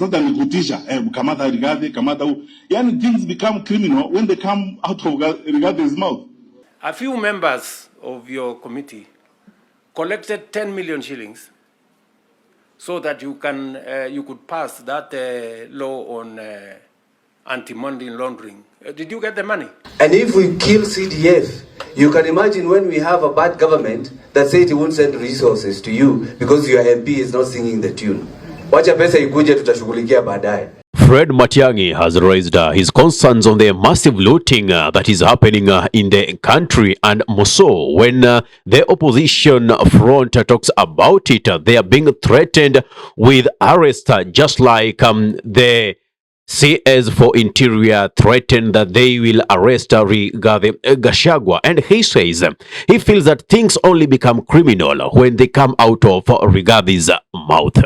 sasa ni kutisha, kamata Rigathi, kamata huu. Yani things become criminal when they come out of Rigathi's mouth. A few members of your committee collected 10 million shillings so that you could pass that law on anti-money laundering. Did you get the money? And if we kill CDF, you can imagine when we have a bad government that says it won't send resources to you because your MP is not singing the tune. Wacha pesa ikuje, tutashughulikia baadaye. Fred Matiangi has raised his concerns on the massive looting that is happening in the country, and more so when the opposition front talks about it. They are being threatened with arrest, just like the CS for Interior threatened that they will arrest Rigathi Gachagua, and he says he feels that things only become criminal when they come out of Rigathi's mouth.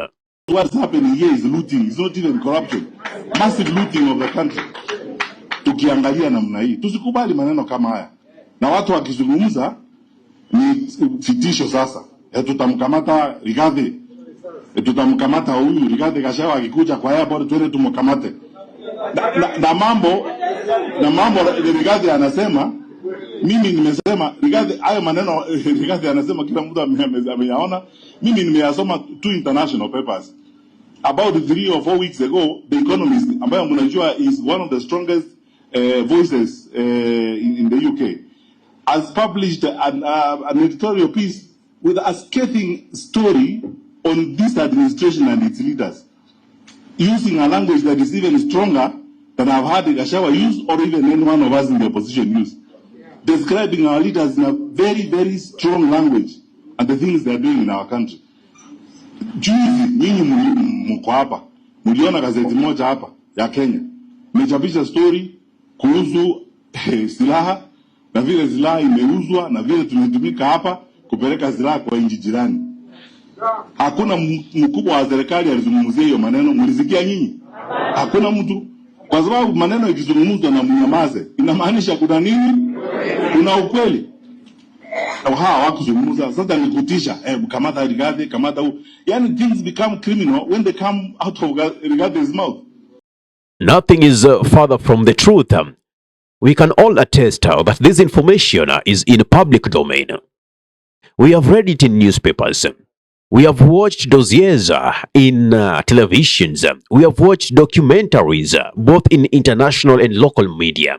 What's happening here is looting. It's not even corruption. Massive looting of the country. Tukiangalia namna hii, tusikubali maneno kama haya. Na watu wakizungumza ni fitisho sasa. Tutamkamata Rigathi. Tutamkamata huyu Rigathi Gachagua akikuja kwa airport twende tumkamate. Na mambo Rigathi anasema, mimi nimesema Rigathi hayo maneno Rigathi anasema kila mtu ameyaona. Mimi nimeyasoma two international papers. About 3 or 4 weeks ago, The Economist, ambayo mnajua is one of the strongest voices in the UK, has published an editorial piece with a scathing story on this administration and its leaders, using a language that is even stronger than I've heard Gachagua use or even any one of us in the opposition use, describing our leaders in a very, very strong language and the things they are doing in our country. Juzi nyinyi mko hapa, mliona gazeti moja hapa ya Kenya imechapisha story kuhusu silaha na vile silaha imeuzwa na vile tumetumika hapa kupeleka silaha kwa nchi jirani. Hakuna mkubwa wa serikali alizungumzia hiyo maneno, mlisikia nyinyi? Hakuna mtu, kwa sababu maneno yakizungumzwa na mnyamaze inamaanisha kuna nini? Kuna ukweli. Wakuzungumza sasa ni kutisha, kamata Rigathi, kamata huu. Yani things become criminal when they come out of Rigathi's mouth. Nothing is further from the truth. We can all attest that this information is in public domain. We have read it in newspapers. We have watched dossiers in televisions. We have watched documentaries both in international and local media.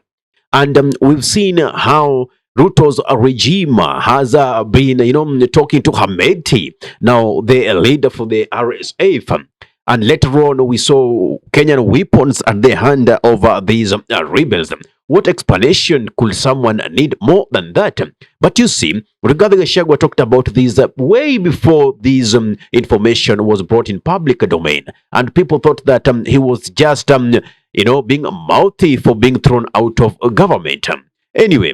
And we've seen how Ruto's regime has been, talking to Hameti, now the leader for the RSF. And later on, we saw Kenyan weapons at the hand of these rebels. What explanation could someone need more than that? But you see, Rigathi Gachagua talked about this way before this information was brought in public domain. And people thought that he was just, being mouthy for being thrown out of government. Anyway,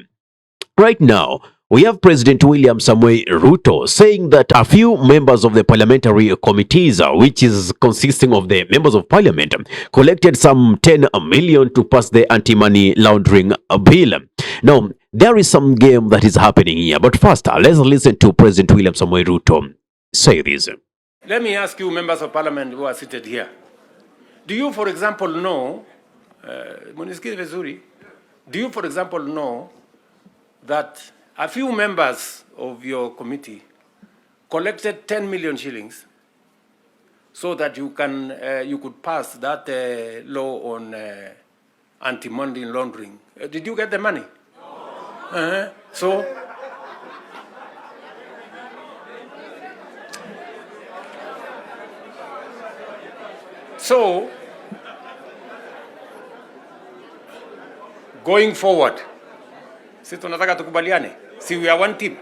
right now, we have President William Samoei Ruto saying that a few members of the parliamentary committees, which is consisting of the members of parliament, collected some 10 million to pass the anti-money laundering bill. Now, there is some game that is happening here. But first, let's listen to President William Samoei Ruto say this. Let me ask you, members of parliament who are seated here. Do you, for example, know, that a few members of your committee collected 10 million shillings so that you could pass that law on anti-money laundering? Did you get the money? No. So, going forward, si tunataka tukubaliane? See, we are one team.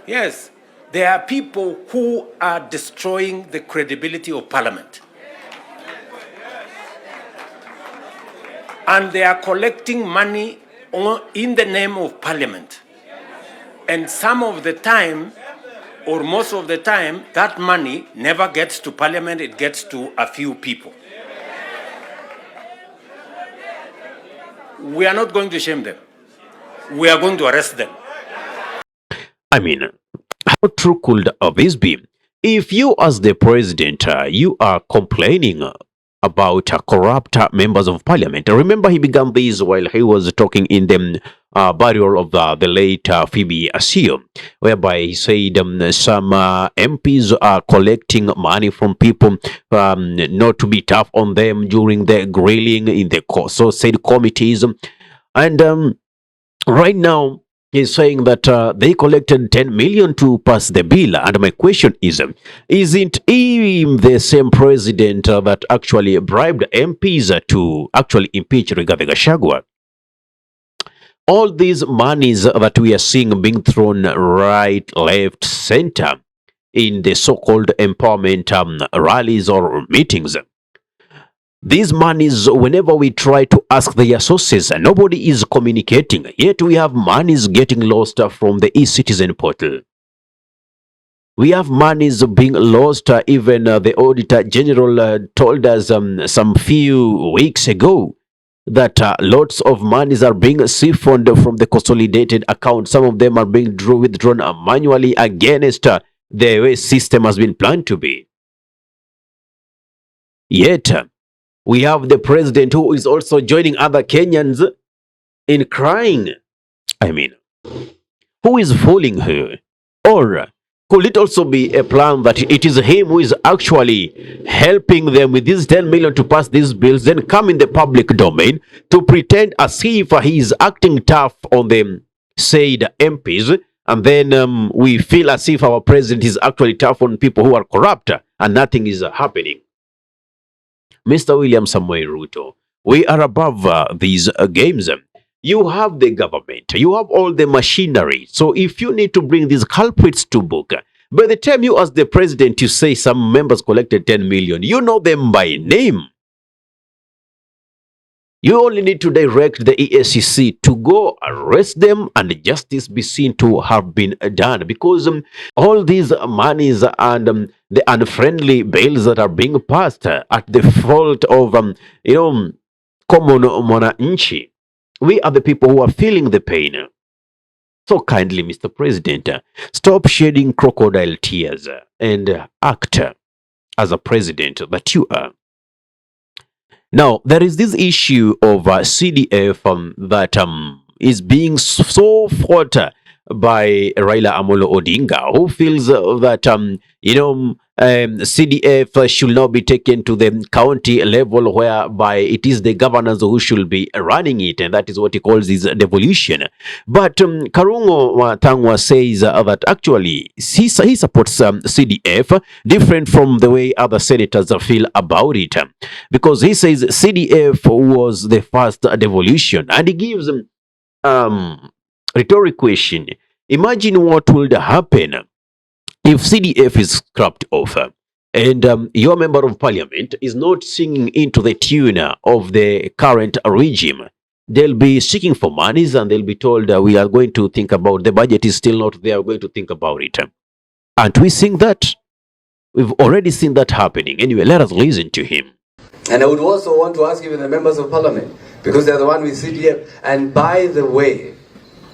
Yes, there are people who are destroying the credibility of Parliament. And they are collecting money in the name of Parliament. And some of the time, or most of the time, that money never gets to Parliament, it gets to a few people. We are not going to shame them. We are going to arrest them. I mean, how true could this be? If you as the president, you are complaining about corrupt members of parliament. Remember, he began this while he was talking in the burial of the late Phoebe Asio, whereby he said some MPs are collecting money from people not to be tough on them during the grilling in the so said committees. And right now, he's saying that they collected 10 million to pass the bill. And my question is, isn't he the same president that actually bribed MPs to actually impeach Rigathi Gachagua? All these monies that we are seeing being thrown right, left, center in the so-called empowerment rallies or meetings. These monies, whenever we try to ask their sources, nobody is communicating. Yet we have monies getting lost from the e-citizen portal. We have monies being lost. Even the Auditor General told us some few weeks ago that lots of monies are being siphoned from the consolidated account. Some of them are being withdrawn manually against the way system has been planned to be. Yet, we have the president who is also joining other Kenyans in crying. I mean, who is fooling her? Or could it also be a plan that it is him who is actually helping them with these 10 million to pass these bills, then come in the public domain to pretend as if he is acting tough on the said MPs, and then we feel as if our president is actually tough on people who are corrupt and nothing is happening? Mr. William Samuel Ruto, we are above these games. You have the government, you have all the machinery. So if you need to bring these culprits to book, by the time you ask the president to say some members collected 10 million, you know them by name. You only need to direct the EACC to go arrest them and justice be seen to have been done, because all these monies and the unfriendly bills that are being passed at the fault of common mwananchi, we are the people who are feeling the pain. So kindly, Mr. President, stop shedding crocodile tears and act as a president that you are. Now, there is this issue of CDF that is being so fought by Raila Amolo Odinga, who feels that, CDF should not be taken to the county level, whereby it is the governors who should be running it, and that is what he calls his devolution. But Karungo Watangwa says that actually he supports CDF, different from the way other senators feel about it, because he says CDF was the first devolution, and he gives rhetoric question. Imagine what would happen if CDF is scrapped off and your member of parliament is not singing into the tune of the current regime. They'll be seeking for monies and they'll be told we are going to think about the budget is still not there. We're going to think about it. Aren't we seeing that? We've already seen that happening. Anyway, let us listen to him. And I would also want to ask even the members of parliament, because they're the one with CDF. And by the way,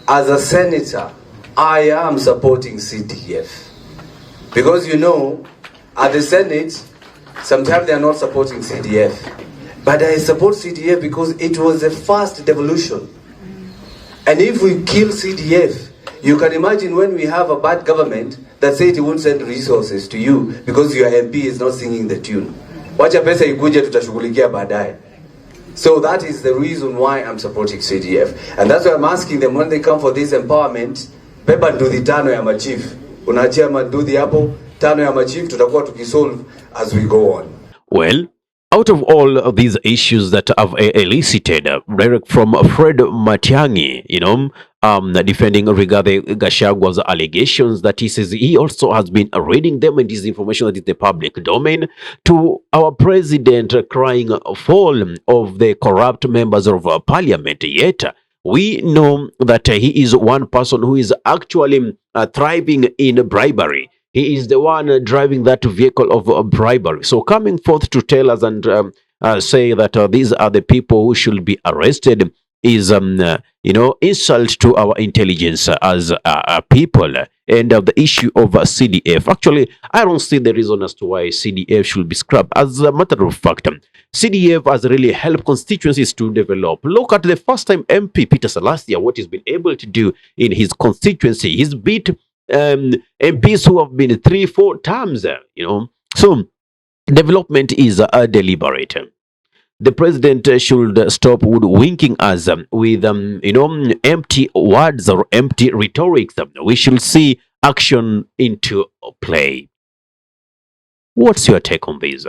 as a senator, I am supporting CDF. Because at the Senate, sometimes they are not supporting CDF. But I support CDF because it was the first devolution. And if we kill CDF, you can imagine when we have a bad government that said it won't send resources to you because your MP is not singing the tune. Wacha pesa ikuje tutashughulikia baadaye. So that is the reason why I'm supporting CDF. And that's why I'm asking them, when they come for this empowerment, beba nduthi tano ya machief. Unaachia manduthi hapo, tano ya machief, tutakuwa tukisolve as we go on. Well, out of all of these issues that have elicited direct from Fred Matiangi, defending Rigathi Gachagua's allegations that he says he also has been reading them and this information that is the public domain, to our president crying fall of the corrupt members of parliament. Yet, we know that he is one person who is actually thriving in bribery. He is the one driving that vehicle of bribery. So coming forth to tell us and say that these are the people who should be arrested is insult to our intelligence as people, and the issue of CDF. Actually, I don't see the reason as to why CDF should be scrapped. As a matter of fact, CDF has really helped constituencies to develop. Look at the first time MP Peter Salasya, what he's been able to do in his constituency. He's beat MPs who have been 3-4 terms, So development is deliberate. The president should stop woodwinking us with empty words or empty rhetorics. We should see action into play. What's your take on this?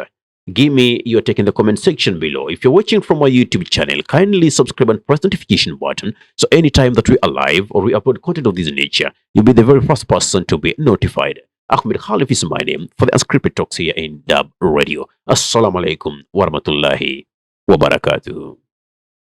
Give me your take in the comment section below. If you're watching from my YouTube channel, kindly subscribe and press the notification button so anytime that we are live or we upload content of this nature, you'll be the very first person to be notified. Ahmed Khalif is my name for the Unscripted Talks here in Dub Radio. Assalamu alaikum wa rahmatullahi wa barakatuh.